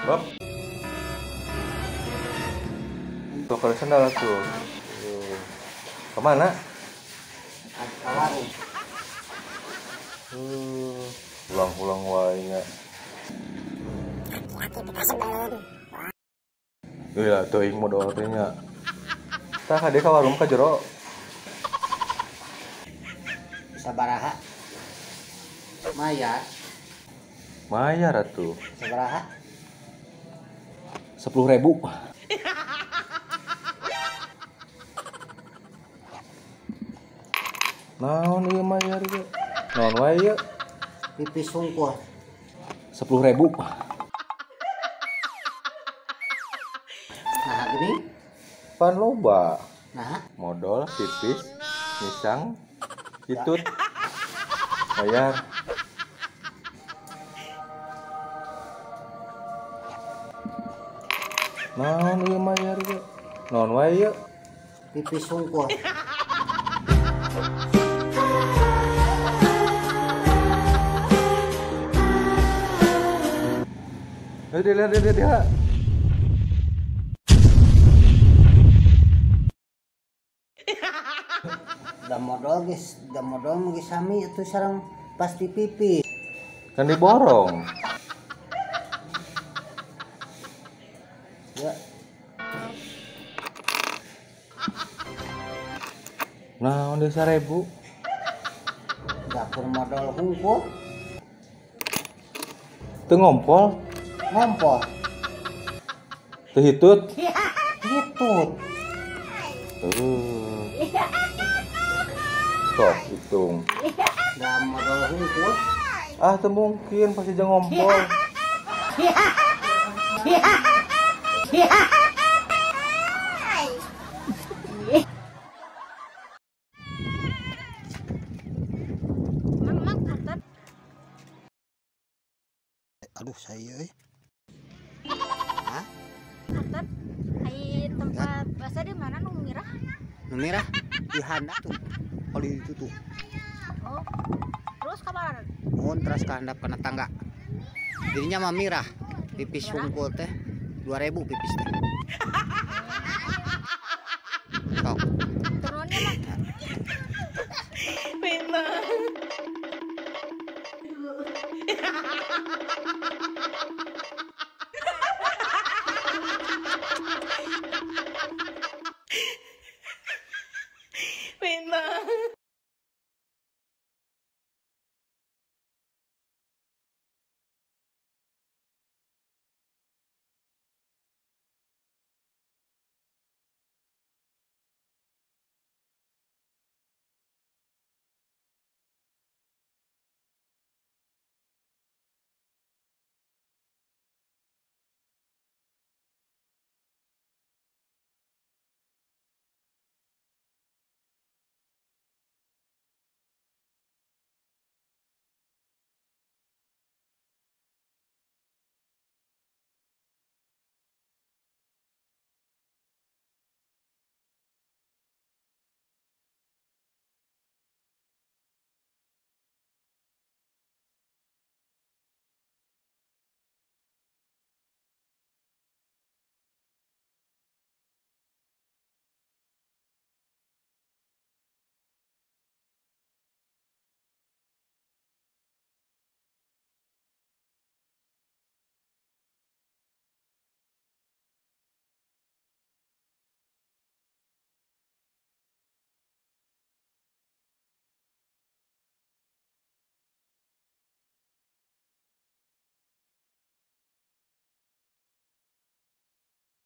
Bob. Tuh kalau sendal tuh. Kemana? Ke warung. Pulang-pulang wae. Iya, teuing modal teh nya. Tah ka ka warung ka jero. Sabaraha? Mayar. Mayar atuh. Sabaraha? 10.000. Naon ieu mayar ieu? Naon wae ieu? Pipis sungkur. 10.000. Nah gini? Pan loba. Nah, Modal, pipis, misang, ditut. Bayar. Naon ieu mayar ieu? Naon wae ieu? pipis sungkur. Dia. Da modal geus sami atuh sareng pasti pipis. Kan diborong. Ya, Naon deui 1.000? dapur modal hungkul, Teu ngompol, ngompol, teu hitut. hitut. Sok hitung. Da modal hungkul, Ah, teu mungkin pasti jeung ngompol. aduh saya Hah? Hai tempat bahasa di mana nu mirah? nu merah di handap tuh kalau itu tuh Oh. Terus kabar? mohon teras ke handap kena tangga dirinya mah mirah pipis sungkul teh 2.000 pipis teh